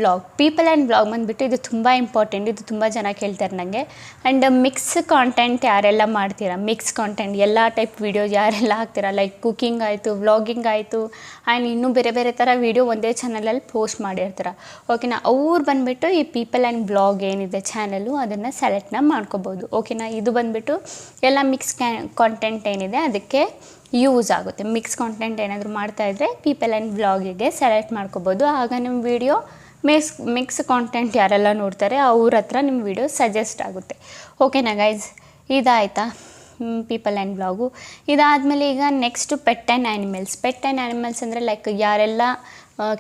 ವ್ಲಾಗ್ ಬಂದುಬಿಟ್ಟು ಇದು ತುಂಬ ಇಂಪಾರ್ಟೆಂಟ್, ಇದು ತುಂಬ ಜನ ಕೇಳ್ತಾರೆ ನನಗೆ. ಆ್ಯಂಡ್ ಮಿಕ್ಸ್ ಕಾಂಟೆಂಟ್ ಯಾರೆಲ್ಲ ಮಾಡ್ತೀರಾ, ಮಿಕ್ಸ್ ಕಾಂಟೆಂಟ್ ಎಲ್ಲ ಟೈಪ್ ವೀಡಿಯೋಸ್ ಯಾರೆಲ್ಲ ಹಾಕ್ತೀರಾ, ಲೈಕ್ ಕುಕಿಂಗ್ ಆಯಿತು, ವ್ಲಾಗಿಂಗ್ ಆಯಿತು, ಆ್ಯಂಡ್ ಇನ್ನೂ ಬೇರೆ ಬೇರೆ ಥರ ವೀಡಿಯೋ ಒಂದೇ ಚಾನಲಲ್ಲಿ ಪೋಸ್ಟ್ ಮಾಡಿರ್ತೀರ. ಓಕೆನಾ. ಅವ್ರು ಬಂದುಬಿಟ್ಟು ಈ ಪೀಪಲ್ ಆ್ಯಂಡ್ ವ್ಲಾಗ್ ಏನಿದೆ ಚಾನಲು ಅದನ್ನು ಸೆಲೆಕ್ಟ್ನ ಮಾಡ್ಕೋಬೋದು. ಓಕೆನಾ. ಇದು ಬಂದುಬಿಟ್ಟು ಎಲ್ಲ ಮಿಕ್ಸ್ ಕಾಂಟೆಂಟ್ ಏನಿದೆ ಅದಕ್ಕೆ ಯೂಸ್ ಆಗುತ್ತೆ. ಮಿಕ್ಸ್ ಕಾಂಟೆಂಟ್ ಏನಾದರೂ ಮಾಡ್ತಾಯಿದ್ರೆ ಪೀಪಲ್ ಆ್ಯಂಡ್ ವ್ಲಾಗಿಗೆ ಸೆಲೆಕ್ಟ್ ಮಾಡ್ಕೋಬೋದು. ಆಗ ನಿಮ್ಮ ವೀಡಿಯೋ ಮಿಕ್ಸ್ ಕಾಂಟೆಂಟ್ ಯಾರೆಲ್ಲ ನೋಡ್ತಾರೆ ಅವ್ರ ಹತ್ರ ನಿಮ್ಮ ವೀಡಿಯೋ ಸಜೆಸ್ಟ್ ಆಗುತ್ತೆ. ಓಕೆನಾ ಗೈಸ್. ಇದಾಯಿತಾ ಪೀಪಲ್ ಆ್ಯಂಡ್ ವ್ಲಾಗು. ಇದಾದಮೇಲೆ ಈಗ ನೆಕ್ಸ್ಟು ಪೆಟ್ ಆ್ಯಂಡ್ ಆ್ಯನಿಮಲ್ಸ್ ಅಂದರೆ ಲೈಕ್ ಯಾರೆಲ್ಲ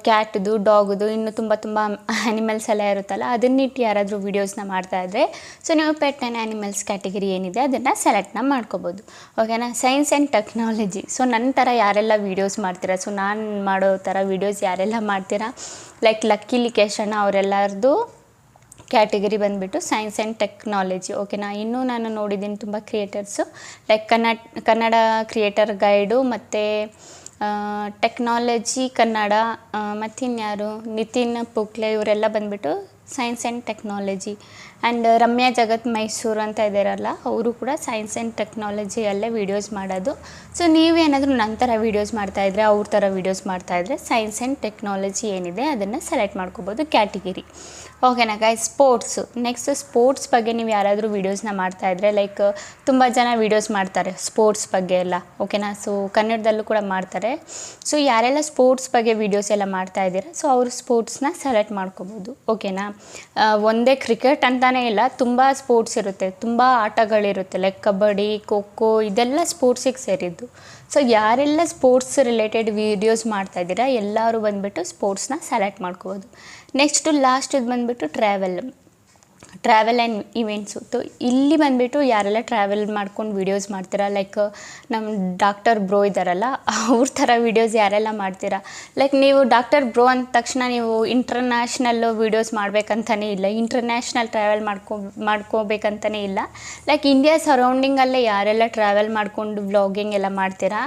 ಕ್ಯಾಟ್ದು, ಡಾಗ್ದು, ಇನ್ನೂ ತುಂಬ ಆ್ಯನಿಮಲ್ಸ್ ಎಲ್ಲ ಇರುತ್ತಲ್ಲ ಅದನ್ನಿಟ್ಟು ಯಾರಾದರೂ ವೀಡಿಯೋಸ್ನ ಮಾಡ್ತಾಯಿದ್ರೆ, ಸೊ ನೀವು ಪೆಟ್ ಆ್ಯಂಡ್ ಆ್ಯನಿಮಲ್ಸ್ ಕ್ಯಾಟಗರಿ ಏನಿದೆ ಅದನ್ನು ಸೆಲೆಕ್ಟ್ನ ಮಾಡ್ಕೋಬೋದು. ಓಕೆನಾ. Science and technology. ಸೊ ನನ್ನ ಥರ ಯಾರೆಲ್ಲ ವೀಡಿಯೋಸ್ ಮಾಡ್ತೀರಾ, ಸೊ ನಾನು ಮಾಡೋ ಥರ ವೀಡಿಯೋಸ್ ಯಾರೆಲ್ಲ ಮಾಡ್ತೀರಾ, ಲೈಕ್ ಲಕ್ಕಿ ಲಿಕೇಶನ್ ಅವರೆಲ್ಲರದು ಕ್ಯಾಟಗರಿ ಬಂದುಬಿಟ್ಟು ಸೈನ್ಸ್ ಆ್ಯಂಡ್ ಟೆಕ್ನಾಲಜಿ. ಓಕೆನಾ. ಇನ್ನೂ ನಾನು ನೋಡಿದ್ದೀನಿ ತುಂಬ creators, like Kannada creator guide, ಮತ್ತು ಟೆಕ್ನಾಲಜಿ ಕನ್ನಡ, ಮತ್ತಿನ್ಯಾರು ನಿತಿನ್ ಪುಕ್ಲೆ, ಇವರೆಲ್ಲ ಬಂದುಬಿಟ್ಟು science and technology. And Ramya Jagat Mysuru ಅಂತ ಇದ್ದಾರಲ್ಲ ಅವರು ಕೂಡ ಸೈನ್ಸ್ ಆ್ಯಂಡ್ ಟೆಕ್ನಾಲಜಿಯಲ್ಲೇ ವೀಡಿಯೋಸ್ ಮಾಡೋದು. ಸೊ ನೀವೇನಾದರೂ ನನ್ನ ಥರ ವೀಡಿಯೋಸ್ ಮಾಡ್ತಾಯಿದ್ರೆ, ಅವ್ರ ಥರ ವೀಡಿಯೋಸ್ ಮಾಡ್ತಾಯಿದ್ರೆ ಸೈನ್ಸ್ ಆ್ಯಂಡ್ ಟೆಕ್ನಾಲಜಿ ಏನಿದೆ ಅದನ್ನು ಸೆಲೆಕ್ಟ್ ಮಾಡ್ಕೋಬೋದು ಕ್ಯಾಟಗಿರಿ. ಓಕೆನಾ ಗೈಸ್. ನೆಕ್ಸ್ಟ್ ಸ್ಪೋರ್ಟ್ಸ್ ಬಗ್ಗೆ ನೀವು ಯಾರಾದರೂ ವೀಡಿಯೋಸ್ನ ಮಾಡ್ತಾಯಿದ್ರೆ, ಲೈಕ್ ತುಂಬ ಜನ ವೀಡಿಯೋಸ್ ಮಾಡ್ತಾರೆ ಸ್ಪೋರ್ಟ್ಸ್ ಬಗ್ಗೆ ಎಲ್ಲ. ಓಕೆನಾ. ಸೊ ಕನ್ನಡದಲ್ಲೂ ಕೂಡ ಮಾಡ್ತಾರೆ. ಸೊ ಯಾರೆಲ್ಲ ಸ್ಪೋರ್ಟ್ಸ್ ಬಗ್ಗೆ ವೀಡಿಯೋಸ್ ಎಲ್ಲ ಮಾಡ್ತಾಯಿದ್ದೀರಾ, ಸೊ ಅವರು ಸ್ಪೋರ್ಟ್ಸ್ನ ಸೆಲೆಕ್ಟ್ ಮಾಡ್ಕೋಬೋದು. ಓಕೆನಾ. ಒಂದೇ ಕ್ರಿಕೆಟ್ ಅಂತಲೇ ಇಲ್ಲ, ತುಂಬ ಸ್ಪೋರ್ಟ್ಸ್ ಇರುತ್ತೆ, ತುಂಬ ಆಟಗಳಿರುತ್ತೆ, ಲೈಕ್ ಕಬಡ್ಡಿ, ಖೋ ಖೋ, ಇದೆಲ್ಲ ಸ್ಪೋರ್ಟ್ಸಿಗೆ ಸೇರಿದ್ದು. ಸೊ ಯಾರೆಲ್ಲ ಸ್ಪೋರ್ಟ್ಸ್ ರಿಲೇಟೆಡ್ ವೀಡಿಯೋಸ್ ಮಾಡ್ತಾಯಿದ್ದೀರಾ ಎಲ್ಲರೂ ಬಂದುಬಿಟ್ಟು ಸ್ಪೋರ್ಟ್ಸ್ನ ಸೆಲೆಕ್ಟ್ ಮಾಡ್ಕೋಬೋದು. ನೆಕ್ಸ್ಟು ಲಾಸ್ಟಿದು ಬಂದುಬಿಟ್ಟು ಟ್ರಾವೆಲ್ ಆ್ಯಂಡ್ ಇವೆಂಟ್ಸು. ಇಲ್ಲಿ ಬಂದುಬಿಟ್ಟು ಯಾರೆಲ್ಲ ಟ್ರಾವೆಲ್ ಮಾಡ್ಕೊಂಡು ವೀಡಿಯೋಸ್ ಮಾಡ್ತೀರಾ, ಲೈಕ್ ನಮ್ಮ ಡಾಕ್ಟರ್ ಬ್ರೋ ಇದ್ದಾರಲ್ಲ ಅವ್ರ ಥರ ವೀಡಿಯೋಸ್ ಯಾರೆಲ್ಲ ಮಾಡ್ತೀರಾ, ಲೈಕ್ ನೀವು ಡಾಕ್ಟರ್ ಬ್ರೋ ಅಂದ ತಕ್ಷಣ ನೀವು ಇಂಟರ್ನ್ಯಾಷನಲ್ಲು ವೀಡಿಯೋಸ್ ಮಾಡಬೇಕಂತಲೇ ಇಲ್ಲ, ಇಂಟರ್ನ್ಯಾಷನಲ್ ಟ್ರಾವೆಲ್ ಮಾಡ್ಕೋಬೇಕಂತಲೇ ಇಲ್ಲ, ಲೈಕ್ ಇಂಡಿಯಾ ಸರೌಂಡಿಂಗಲ್ಲೇ ಯಾರೆಲ್ಲ ಟ್ರಾವೆಲ್ ಮಾಡಿಕೊಂಡು ವ್ಲಾಗಿಂಗ್ ಎಲ್ಲ ಮಾಡ್ತೀರಾ,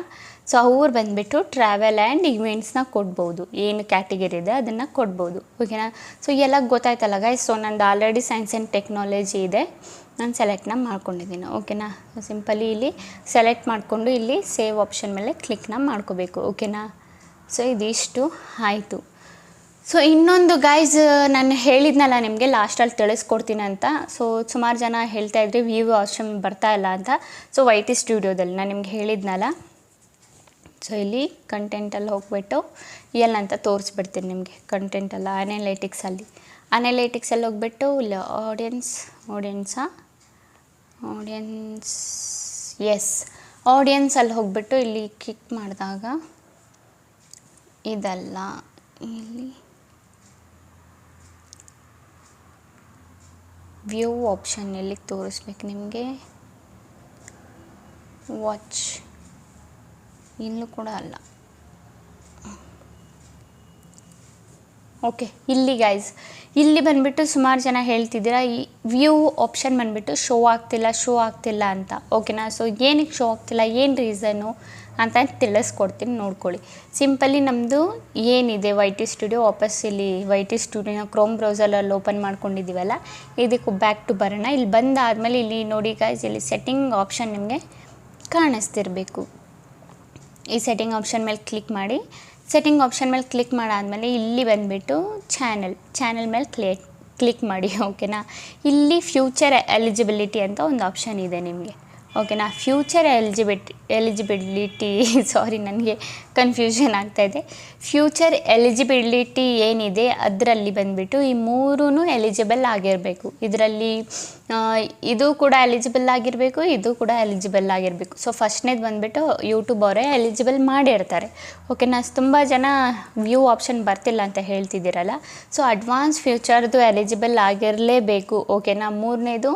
ಸೊ ಅವ್ರು ಬಂದುಬಿಟ್ಟು ಟ್ರಾವೆಲ್ ಆ್ಯಂಡ್ ಇವೆಂಟ್ಸ್ನ ಕೊಡ್ಬೋದು, ಏನು ಕ್ಯಾಟಗರಿ ಇದೆ ಅದನ್ನು ಕೊಡ್ಬೋದು. ಓಕೆನಾ. ಸೊ ಎಲ್ಲ ಗೊತ್ತಾಯ್ತಲ್ಲ ಗೈಸ್. ಸೊ ನಂದು ಆಲ್ರೆಡಿ ಸೈನ್ಸ್ ಆ್ಯಂಡ್ ಟೆಕ್ನಾಲಜಿ ಇದೆ, ನಾನು ಸೆಲೆಕ್ಟ್ನ ಮಾಡ್ಕೊಂಡಿದ್ದೀನಿ. ಓಕೆನಾ. ಸಿಂಪಲಿ ಇಲ್ಲಿ ಸೆಲೆಕ್ಟ್ ಮಾಡಿಕೊಂಡು ಇಲ್ಲಿ ಸೇವ್ ಆಪ್ಷನ್ ಮೇಲೆ ಕ್ಲಿಕ್ನ ಮಾಡ್ಕೋಬೇಕು. ಓಕೆನಾ. ಸೊ ಇದಿಷ್ಟು ಆಯಿತು. ಸೊ ಇನ್ನೊಂದು ಗೈಸ್, ನಾನು ಹೇಳಿದ್ನಲ್ಲ ನಿಮಗೆ ಲಾಸ್ಟಲ್ಲಿ ತಿಳಿಸ್ಕೊಡ್ತೀನಿ ಅಂತ. ಸೊ ಸುಮಾರು ಜನ ಹೇಳ್ತಾಯಿದ್ರಿ ವ್ಯೂ ಆಪ್ಷನ್ ಬರ್ತಾಯಿಲ್ಲ ಅಂತ. ಸೊ YT ಸ್ಟುಡಿಯೋದಲ್ಲಿ ನಾನು ನಿಮ್ಗೆ ಹೇಳಿದ್ನಲ್ಲ. ಸೊ ಇಲ್ಲಿ ಕಂಟೆಂಟಲ್ಲಿ ಹೋಗ್ಬಿಟ್ಟು ಏನಂತ ತೋರಿಸ್ಬಿಡ್ತೀನಿ ನಿಮಗೆ. ಕಂಟೆಂಟಲ್ಲ ಅನಾಲಿಟಿಕ್ಸಲ್ಲಿ ಹೋಗ್ಬಿಟ್ಟು ಇಲ್ಲ ಆಡಿಯನ್ಸಲ್ಲಿ ಹೋಗ್ಬಿಟ್ಟು ಇಲ್ಲಿ ಕ್ಲಿಕ್ ಮಾಡಿದಾಗ ಇದಲ್ಲ, ಇಲ್ಲಿ ವ್ಯೂ ಆಪ್ಷನ್ ಎಲ್ಲಿ ತೋರಿಸ್ಬೇಕು ನಿಮಗೆ, ವಾಚ್ ಇಲ್ಲೂ ಕೂಡ ಅಲ್ಲ. ಓಕೆ, ಇಲ್ಲಿ ಗೈಸ್ ಇಲ್ಲಿ ಬಂದುಬಿಟ್ಟು ಸುಮಾರು ಜನ ಹೇಳ್ತಿದ್ದೀರಾ ಈ ವ್ಯೂ ಆಪ್ಷನ್ ಬಂದುಬಿಟ್ಟು ಶೋ ಆಗ್ತಿಲ್ಲ ಅಂತ. ಓಕೆನಾ. ಸೊ ಏನಕ್ಕೆ ಶೋ ಆಗ್ತಿಲ್ಲ, ಏನು ರೀಸನ್ನು ಅಂತ ತಿಳಿಸ್ಕೊಡ್ತೀನಿ, ನೋಡ್ಕೊಳ್ಳಿ. ಸಿಂಪಲಿ ನಮ್ಮದು ಏನಿದೆ YT ಸ್ಟುಡಿಯೋ, ವಾಪಸ್ ಇಲ್ಲಿ YT ಸ್ಟುಡಿಯೋನ ಕ್ರೋಮ್ ಬ್ರೌಸರಲ್ಲಿ ಓಪನ್ ಮಾಡ್ಕೊಂಡಿದ್ದೀವಲ್ಲ, ಇದಕ್ಕೆ ಬ್ಯಾಕ್ ಟು ಬರೋಣ. ಇಲ್ಲಿ ಬಂದಾದಮೇಲೆ ಇಲ್ಲಿ ನೋಡಿ ಗೈಸ್, ಇಲ್ಲಿ ಸೆಟ್ಟಿಂಗ್ ಆಪ್ಷನ್ ನಿಮಗೆ ಕಾಣಿಸ್ತಿರಬೇಕು. ಈ ಸೆಟ್ಟಿಂಗ್ ಆಪ್ಷನ್ ಮೇಲೆ ಕ್ಲಿಕ್ ಮಾಡಿ. ಸೆಟ್ಟಿಂಗ್ ಆಪ್ಷನ್ ಮೇಲೆ ಕ್ಲಿಕ್ ಮಾಡಾದಮೇಲೆ ಇಲ್ಲಿ ಬಂದುಬಿಟ್ಟು ಚಾನಲ್ ಮೇಲೆ ಕ್ಲಿಕ್ ಮಾಡಿ. ಓಕೆನಾ. ಇಲ್ಲಿ ಫ್ಯೂಚರ್ ಎಲಿಜಿಬಿಲಿಟಿ ಅಂತ ಒಂದು ಆಪ್ಷನ್ ಇದೆ ನಿಮಗೆ. ಓಕೆನಾ. ಫ್ಯೂಚರ್ ಎಲಿಜಿಬಿಲಿಟಿ ಸಾರಿ, ನನಗೆ ಕನ್ಫ್ಯೂಷನ್ ಆಗ್ತಾಯಿದೆ. ಫ್ಯೂಚರ್ ಎಲಿಜಿಬಿಲಿಟಿ ಏನಿದೆ ಅದರಲ್ಲಿ ಬಂದುಬಿಟ್ಟು ಈ ಮೂರೂ ಎಲಿಜಿಬಲ್ ಆಗಿರಬೇಕು. ಇದರಲ್ಲಿ ಇದು ಕೂಡ ಎಲಿಜಿಬಲ್ ಆಗಿರಬೇಕು, ಇದು ಕೂಡ ಎಲಿಜಿಬಲ್ ಆಗಿರಬೇಕು. ಸೊ ಫಸ್ಟ್ನೇದು ಬಂದುಬಿಟ್ಟು ಯೂಟ್ಯೂಬ್ ಅವರೇ ಎಲಿಜಿಬಲ್ ಮಾಡಿರ್ತಾರೆ. ಓಕೆನಾ. ತುಂಬ ಜನ ವ್ಯೂ ಆಪ್ಷನ್ ಬರ್ತಿಲ್ಲ ಅಂತ ಹೇಳ್ತಿದ್ದೀರಲ್ಲ. ಸೊ ಅಡ್ವಾನ್ಸ್ ಫ್ಯೂಚರ್ದು ಎಲಿಜಿಬಲ್ ಆಗಿರಲೇಬೇಕು. ಓಕೆನಾ. ಮೂರನೇದು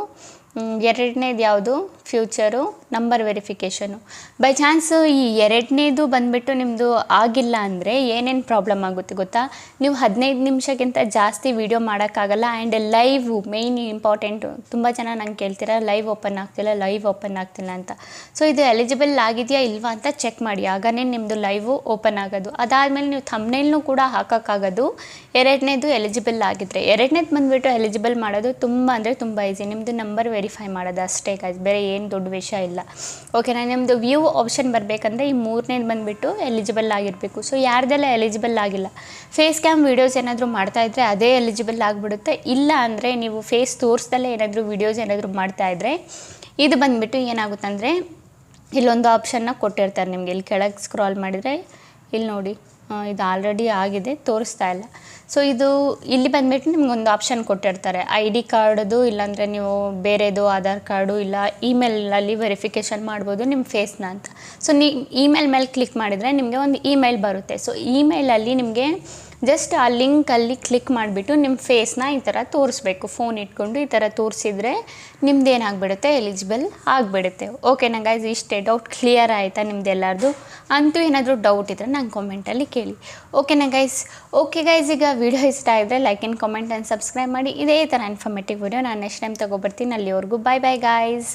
ಎರಡನೇದು ಯಾವುದು, feature number verification. By chance ಈ ಎರಡನೇದು ಬಂದುಬಿಟ್ಟು ನಿಮ್ಮದು ಆಗಿಲ್ಲ ಅಂದರೆ ಏನೇನು ಪ್ರಾಬ್ಲಮ್ ಆಗುತ್ತೆ ಗೊತ್ತಾ, ನೀವು 15 ನಿಮಿಷಕ್ಕಿಂತ ಜಾಸ್ತಿ ವೀಡಿಯೋ ಮಾಡೋಕ್ಕಾಗಲ್ಲ. And live main important. ತುಂಬ ಜನ ನಂಗೆ ಕೇಳ್ತೀರಾ ಲೈವ್ ಓಪನ್ ಆಗ್ತಿಲ್ಲ ಅಂತ. ಸೊ ಇದು ಎಲಿಜಿಬಲ್ ಆಗಿದೆಯಾ ಇಲ್ವಾ ಅಂತ ಚೆಕ್ ಮಾಡಿ, ಆಗನೇ ನಿಮ್ಮದು ಲೈವು ಓಪನ್ ಆಗೋದು. ಅದಾದಮೇಲೆ ನೀವು ಥಂಬ್ನೇಲ್ನೂ ಕೂಡ ಹಾಕೋಕ್ಕಾಗೋದು ಎರಡನೇದು ಎಲಿಜಿಬಲ್ ಆಗಿದ್ದರೆ. ಎರಡನೇದು ಬಂದುಬಿಟ್ಟು ಎಲಿಜಿಬಲ್ ಮಾಡೋದು ತುಂಬ ಅಂದರೆ ತುಂಬ ಈಸಿ. ನಿಮ್ಮದು ನಂಬರ್ ವೆರಿಫೈ ಮಾಡೋದು ಅಷ್ಟೇ ಗೈಸ್, ಬೇರೆ ಏನು ದೊಡ್ಡ ವಿಷಯ ಇಲ್ಲ. ಓಕೆನಾ. ನಿಮ್ಮದು ವ್ಯೂ ಆಪ್ಷನ್ ಬರಬೇಕಂದ್ರೆ ಈ ಮೂರನೇದು ಬಂದುಬಿಟ್ಟು ಎಲಿಜಿಬಲ್ ಆಗಿರಬೇಕು. ಸೊ ಯಾರ್ದೆಲ್ಲ ಎಲಿಜಿಬಲ್ ಆಗಿಲ್ಲ, ಫೇಸ್ ಕ್ಯಾಮ್ ವೀಡಿಯೋಸ್ ಏನಾದರೂ ಮಾಡ್ತಾಯಿದ್ರೆ ಅದೇ ಎಲಿಜಿಬಲ್ ಆಗಿಬಿಡುತ್ತೆ. ಇಲ್ಲ ಅಂದರೆ ನೀವು ಫೇಸ್ ತೋರಿಸ್ದಲ್ಲೇ ಏನಾದರೂ ವೀಡಿಯೋಸ್ ಏನಾದರೂ ಮಾಡ್ತಾಯಿದ್ರೆ ಇದು ಬಂದುಬಿಟ್ಟು ಏನಾಗುತ್ತಂದರೆ ಇಲ್ಲೊಂದು ಆಪ್ಷನ್ನ ಕೊಟ್ಟಿರ್ತಾರೆ ನಿಮಗೆ. ಇಲ್ಲಿ ಕೆಳಗೆ ಸ್ಕ್ರಾಲ್ ಮಾಡಿದರೆ ಇಲ್ಲಿ ನೋಡಿ, ಇದು ಆಲ್ರೆಡಿ ಆಗಿದೆ, ತೋರಿಸ್ತಾ ಇಲ್ಲ. ಸೊ ಇದು ಇಲ್ಲಿ ಬಂದುಬಿಟ್ಟು ನಿಮ್ಗೊಂದು ಆಪ್ಷನ್ ಕೊಟ್ಟಿರ್ತಾರೆ ID ಕಾರ್ಡದು, ಇಲ್ಲಾಂದರೆ ನೀವು ಬೇರೆದು ಆಧಾರ್ ಕಾರ್ಡು ಇಲ್ಲ ಇಮೇಲಲ್ಲಿ ವೆರಿಫಿಕೇಷನ್ ಮಾಡ್ಬೋದು ನಿಮ್ಮ ಫೇಸ್ನ ಅಂತ. ಸೊ ಇಮೇಲ್ ಮೇಲೆ ಕ್ಲಿಕ್ ಮಾಡಿದರೆ ನಿಮಗೆ ಒಂದು ಇಮೇಲ್ ಬರುತ್ತೆ. ಸೊ ಇಮೇಲಲ್ಲಿ ನಿಮಗೆ ಜಸ್ಟ್ ಆ ಲಿಂಕಲ್ಲಿ ಕ್ಲಿಕ್ ಮಾಡಿಬಿಟ್ಟು ನಿಮ್ಮ ಫೇಸ್ನ ಈ ಥರ ತೋರಿಸ್ಬೇಕು. ಫೋನ್ ಇಟ್ಕೊಂಡು ಈ ಥರ ತೋರಿಸಿದ್ರೆ ನಿಮ್ದು ಏನಾಗ್ಬಿಡುತ್ತೆ, ಎಲಿಜಿಬಲ್ ಆಗಿಬಿಡುತ್ತೆ. ಓಕೆನಾ ಗೈಸ್, ಇಷ್ಟೇ. ಡೌಟ್ ಕ್ಲಿಯರ್ ಆಯಿತಾ ನಿಮ್ದು ಎಲ್ಲರದು? ಅಂತೂ ಏನಾದರೂ ಡೌಟ್ ಇದ್ದರೆ ನಂಗೆ ಕಾಮೆಂಟಲ್ಲಿ ಕೇಳಿ. ಓಕೆನಾ ಗೈಸ್? ಓಕೆ ಗೈಸ್, ಈಗ ವಿಡಿಯೋ ಇಷ್ಟ ಆಗಿದ್ರೆ like and comment and subscribe ಮಾಡಿ. ಇದೇ ಥರ ಇನ್ಫಾರ್ಮೇಟಿವ್ ವಿಡಿಯೋ ನಾನು ನೆಕ್ಸ್ಟ್ ಟೈಮ್ ತೊಗೊಬರ್ತೀನಿ. ಅಲ್ಲಿವರೆಗೂ ಬಾಯ್ ಬಾಯ್ ಗೈಸ್.